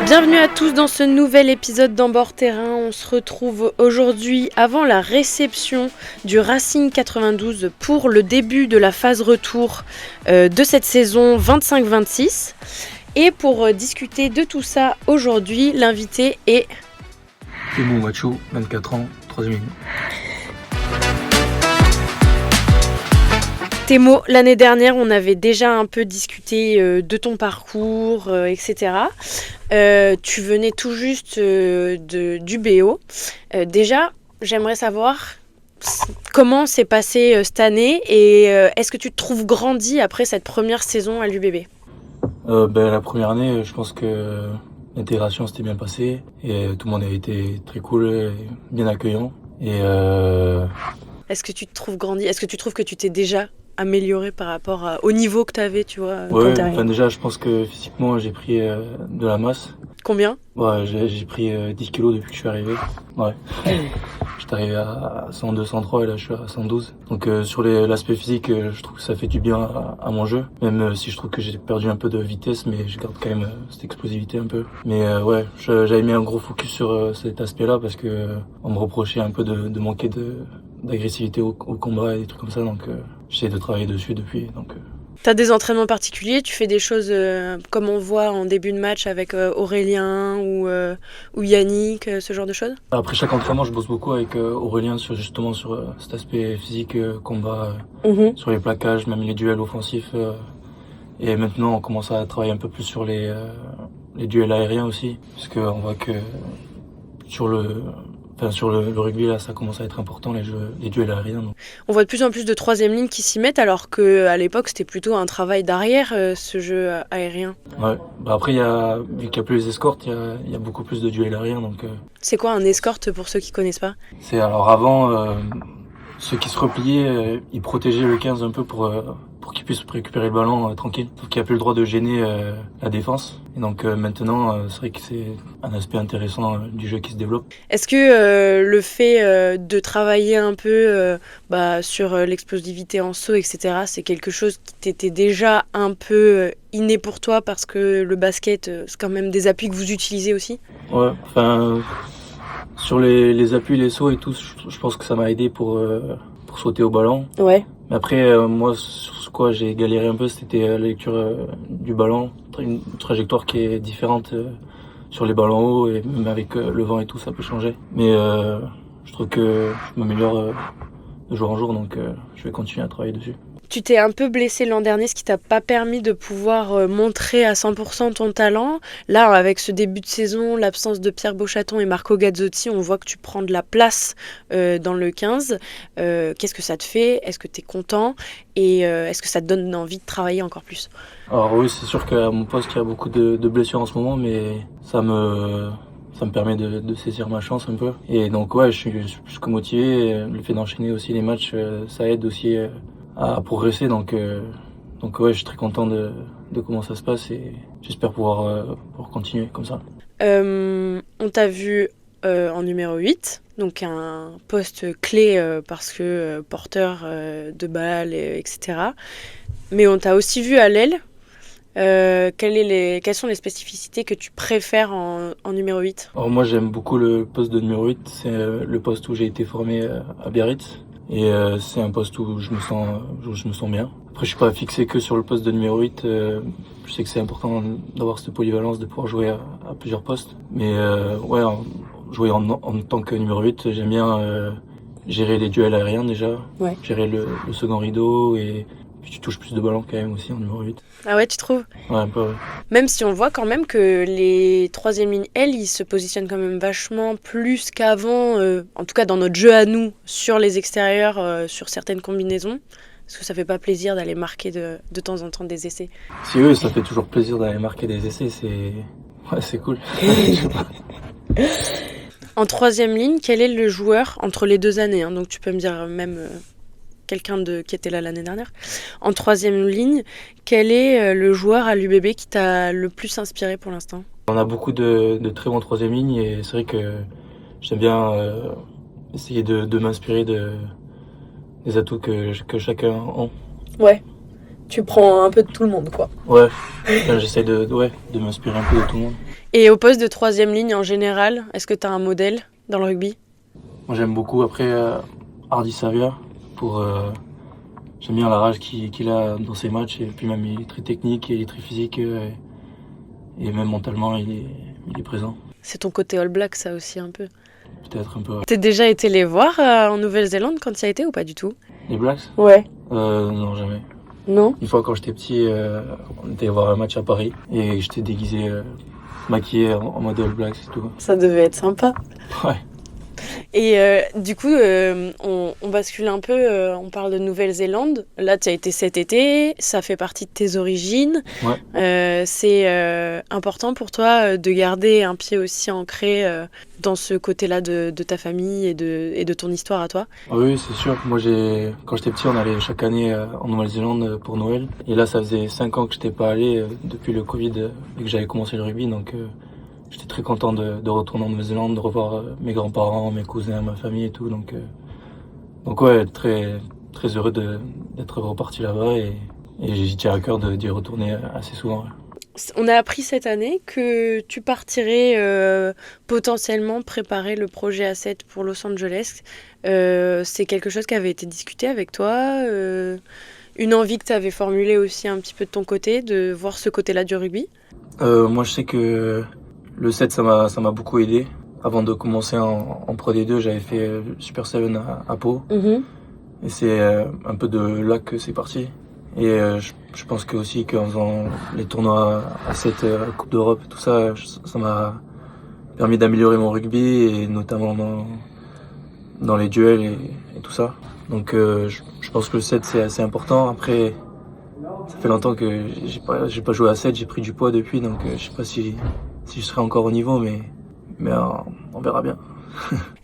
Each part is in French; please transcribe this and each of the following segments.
Bienvenue à tous dans ce nouvel épisode d'En-Bord Terrain. On se retrouve aujourd'hui avant la réception du Racing 92 pour le début de la phase retour de cette saison 25-26. Et pour discuter de tout ça aujourd'hui, l'invité est Temo Macho, 24 ans, 3e ligne. Temo, l'année dernière, on avait déjà un peu discuté de ton parcours, etc. Tu venais tout juste du BO. Déjà, j'aimerais savoir comment s'est passée cette année et est-ce que tu te trouves grandi après cette première saison à l'UBB ? La première année, je pense que l'intégration s'était bien passée et tout le monde a été très cool et bien accueillant. Est-ce que tu te trouves grandi ? Est-ce que tu trouves que tu t'es déjà amélioré par rapport au niveau que tu avais, tu vois, quand t'es arrivé ? Déjà, je pense que physiquement, j'ai pris de la masse. Combien ? J'ai pris 10 kilos depuis que je suis arrivé. Ouais. J'étais arrivé à 102, 103 et là je suis à 112. Donc sur l'aspect physique, je trouve que ça fait du bien à mon jeu. Même si je trouve que j'ai perdu un peu de vitesse, mais je garde quand même cette explosivité un peu. Mais j'avais mis un gros focus sur cet aspect-là parce que on me reprochait un peu de manquer d'agressivité au combat et des trucs comme ça. Donc j'essaie de travailler dessus depuis. T'as des entraînements particuliers, tu fais des choses comme on voit en début de match avec Aurélien ou Yannick, ce genre de choses ? Après chaque entraînement, je bosse beaucoup avec Aurélien sur cet aspect physique, combat, sur les plaquages, même les duels offensifs. Et maintenant, on commence à travailler un peu plus sur les duels aériens aussi, parce qu'on voit que sur le rugby, là, ça commence à être important, les duels aériens. Donc. On voit de plus en plus de troisième ligne qui s'y mettent, alors qu'à l'époque, c'était plutôt un travail d'arrière, ce jeu aérien. Ouais. Après, vu qu'il n'y a plus les escortes, il y a beaucoup plus de duels aériens. Donc, C'est quoi un escorte pour ceux qui connaissent pas ? C'est alors avant, ceux qui se repliaient, ils protégeaient le 15 un peu pour qu'il puisse récupérer le ballon tranquille. Sauf qu'il n'y a plus le droit de gêner la défense. Et donc maintenant, c'est vrai que c'est un aspect intéressant du jeu qui se développe. Est-ce que le fait de travailler un peu sur l'explosivité en saut, etc., c'est quelque chose qui t'était déjà un peu inné pour toi parce que le basket, c'est quand même des appuis que vous utilisez aussi ? Ouais, sur les appuis, les sauts et tout, je pense que ça m'a aidé pour sauter au ballon. Ouais. Mais après, moi, sur ce quoi j'ai galéré un peu, c'était la lecture du ballon. Une trajectoire qui est différente sur les ballons hauts et même avec le vent et tout, ça peut changer. Mais je trouve que je m'améliore de jour en jour, donc je vais continuer à travailler dessus. Tu t'es un peu blessé l'an dernier, ce qui t'a pas permis de pouvoir montrer à 100% ton talent. Là, avec ce début de saison, l'absence de Pierre Beauchaton et Marco Gazzotti, on voit que tu prends de la place dans le 15. Qu'est-ce que ça te fait ? Est-ce que tu es content ? Et est-ce que ça te donne envie de travailler encore plus ? Alors oui, c'est sûr qu'à mon poste, il y a beaucoup de blessures en ce moment, mais ça me permet de saisir ma chance un peu. Et donc ouais, je suis plus que motivé. Le fait d'enchaîner aussi les matchs, ça aide aussi à progresser. Donc ouais, je suis très content de comment ça se passe et j'espère pouvoir continuer comme ça. On t'a vu en numéro 8, donc un poste clé parce que porteur de balles, etc. Mais on t'a aussi vu à l'aile. Quelles sont les spécificités que tu préfères en numéro 8 ? Alors moi j'aime beaucoup le poste de numéro 8, c'est le poste où j'ai été formé à Biarritz. Et c'est un poste où je me sens bien. Après, je suis pas fixé que sur le poste de numéro 8. Je sais que c'est important d'avoir cette polyvalence, de pouvoir jouer à plusieurs postes. Mais jouer en tant que numéro 8, j'aime bien gérer les duels aériens déjà, gérer le second rideau et puis tu touches plus de ballons quand même aussi en numéro 8. Ah ouais, tu trouves ? Ouais, un peu, ouais. Même si on voit quand même que les troisième lignes, ils se positionnent quand même vachement plus qu'avant, en tout cas dans notre jeu à nous, sur les extérieurs, sur certaines combinaisons. Est-ce que ça fait pas plaisir d'aller marquer de temps en temps des essais ? Si oui, ça fait toujours plaisir d'aller marquer des essais, c'est cool. En troisième ligne, quel est le joueur entre les 2 années, donc tu peux me dire même quelqu'un qui était là l'année dernière. En troisième ligne, quel est le joueur à l'UBB qui t'a le plus inspiré pour l'instant ? On a beaucoup de très bons troisième lignes et c'est vrai que j'aime bien essayer de m'inspirer des atouts que chacun a. Ouais. Tu prends un peu de tout le monde, quoi. Ouais, j'essaie de m'inspirer un peu de tout le monde. Et au poste de troisième ligne en général, est-ce que tu as un modèle dans le rugby? Moi j'aime beaucoup après Hardy Savia pour j'aime bien la rage qu'il a dans ses matchs et puis même il est très technique et il est très physique et même mentalement il est présent. C'est ton côté All Black, ça aussi, un peu. Peut-être un peu. T'as déjà été les voir en Nouvelle-Zélande quand tu y as été ou pas du tout? Les Blacks? Ouais. Non, jamais. Non? Une fois quand j'étais petit, on était voir un match à Paris et j'étais déguisé, maquillé en mode All Blacks et tout. Ça devait être sympa. Ouais. Et du coup, on bascule un peu, on parle de Nouvelle-Zélande. Là, tu as été cet été, ça fait partie de tes origines. Ouais. C'est important pour toi de garder un pied aussi ancré dans ce côté-là de ta famille et de ton histoire à toi. Ah oui, c'est sûr. Moi, quand j'étais petit, on allait chaque année en Nouvelle-Zélande pour Noël. Et là, ça faisait 5 ans que j'étais pas allé depuis le Covid et que j'avais commencé le rugby. Donc, j'étais très content de retourner en Nouvelle-Zélande, de revoir mes grands-parents, mes cousins, ma famille et tout. Donc ouais, très, très heureux d'être reparti là-bas et j'y tiens à cœur d'y retourner assez souvent. Ouais. On a appris cette année que tu partirais potentiellement préparer le projet A7 pour Los Angeles. C'est quelque chose qui avait été discuté avec toi, une envie que tu avais formulée aussi un petit peu de ton côté, de voir ce côté-là du rugby? Moi, je sais que le 7, ça m'a beaucoup aidé. Avant de commencer en Pro D2, j'avais fait Super 7 à Pau. Mm-hmm. Et c'est un peu de là que c'est parti. Et je pense que aussi qu'en faisant les tournois à 7, Coupe d'Europe, tout ça, ça m'a permis d'améliorer mon rugby et notamment dans les duels et tout ça. Donc je pense que le 7 c'est assez important. Après, ça fait longtemps que j'ai pas joué à 7, j'ai pris du poids depuis, donc je sais pas si je serai encore au niveau, mais on verra bien.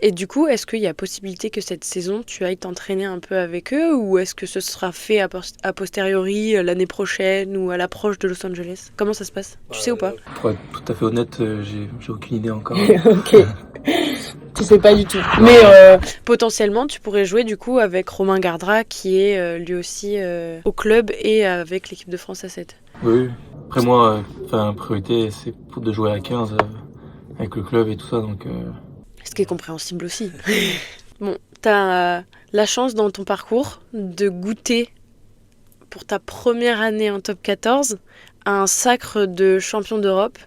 Et du coup, est-ce qu'il y a possibilité que cette saison, tu ailles t'entraîner un peu avec eux ou est-ce que ce sera fait a posteriori l'année prochaine ou à l'approche de Los Angeles? Comment ça se passe? Tu sais ou pas? Pour être tout à fait honnête, j'ai aucune idée encore. Ok. Tu sais pas du tout. Mais potentiellement, tu pourrais jouer du coup avec Romain Gardra qui est lui aussi au club et avec l'équipe de France A7. Oui. Après moi, priorité, c'est de jouer à 15 avec le club et tout ça, donc... Ce qui est compréhensible aussi. Bon, t'as la chance dans ton parcours de goûter pour ta première année en top 14 à un sacre de champion d'Europe.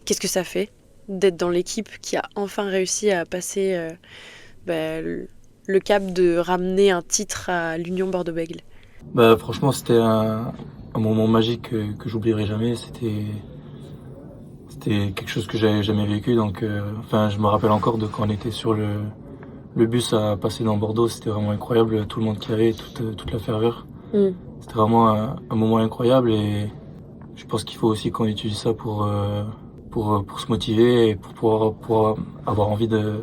Qu'est-ce que ça fait d'être dans l'équipe qui a enfin réussi à passer le cap de ramener un titre à l'Union Bordeaux-Bègles? Franchement, c'était un moment magique que j'oublierai jamais. C'était quelque chose que j'avais jamais vécu. Donc, je me rappelle encore de quand on était sur le bus à passer dans Bordeaux. C'était vraiment incroyable. Tout le monde qui avait, toute la ferveur. Mm. C'était vraiment un moment incroyable et je pense qu'il faut aussi qu'on utilise ça pour se motiver et pour pouvoir avoir envie de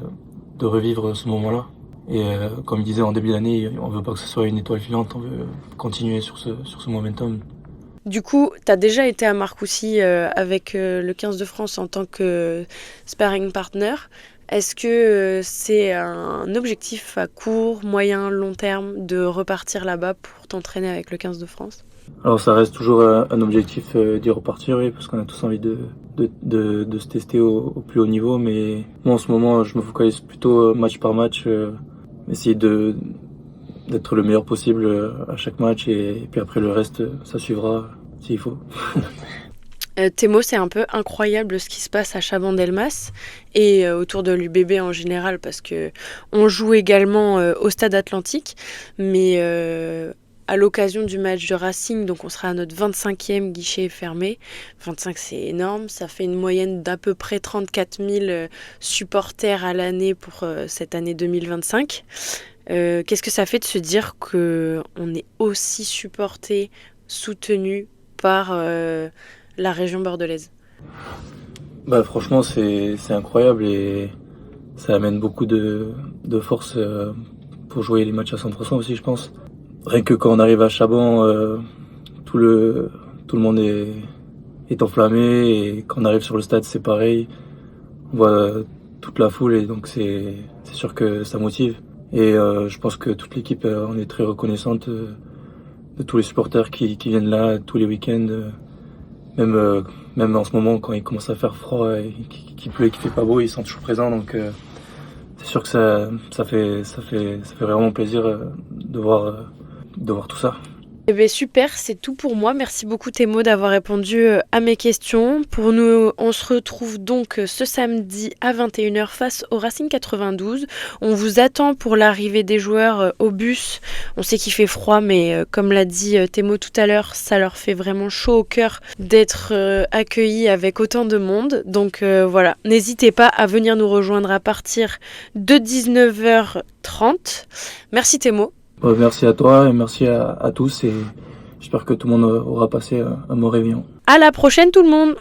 revivre ce moment-là. Et comme il disait en début d'année, on veut pas que ce soit une étoile filante, on veut continuer sur ce momentum. Du coup, tu as déjà été à Marcoussis avec le 15 de France en tant que sparring partner. Est-ce que c'est un objectif à court, moyen, long terme de repartir là-bas pour t'entraîner avec le 15 de France? Alors ça reste toujours un objectif d'y repartir, oui, parce qu'on a tous envie de se tester au plus haut niveau. Mais moi en ce moment, je me focalise plutôt match par match, essayer d'être le meilleur possible à chaque match et puis après le reste, ça suivra s'il faut. Thémo, c'est un peu incroyable ce qui se passe à Chabannes-Delmas et autour de l'UBB en général parce que on joue également au Stade Atlantique, mais à l'occasion du match de Racing, donc on sera à notre 25e guichet fermé. 25, c'est énorme, ça fait une moyenne d'à peu près 34 000 supporters à l'année pour cette année 2025. Qu'est-ce que ça fait de se dire qu'on est aussi supporté, soutenu par la région bordelaise? Franchement, c'est incroyable et ça amène beaucoup de force pour jouer les matchs à 100% aussi, je pense. Rien que quand on arrive à Chaban, tout le monde est enflammé et quand on arrive sur le stade, c'est pareil. On voit toute la foule et donc c'est sûr que ça motive. Et je pense que toute l'équipe en est très reconnaissante tous les supporters qui viennent là tous les week-ends. Même en ce moment, quand il commence à faire froid et qu'il pleut et qu'il fait pas beau, ils sont toujours présents. Donc c'est sûr que ça fait vraiment plaisir de voir tout ça. Eh bien, super, c'est tout pour moi. Merci beaucoup Thémo d'avoir répondu à mes questions. Pour nous, on se retrouve donc ce samedi à 21h face au Racing 92. On vous attend pour l'arrivée des joueurs au bus. On sait qu'il fait froid, mais comme l'a dit Thémo tout à l'heure, ça leur fait vraiment chaud au cœur d'être accueillis avec autant de monde. Donc voilà, n'hésitez pas à venir nous rejoindre à partir de 19h30. Merci Thémo. Merci à toi et merci à tous et j'espère que tout le monde aura passé un bon réveillon. À la prochaine tout le monde!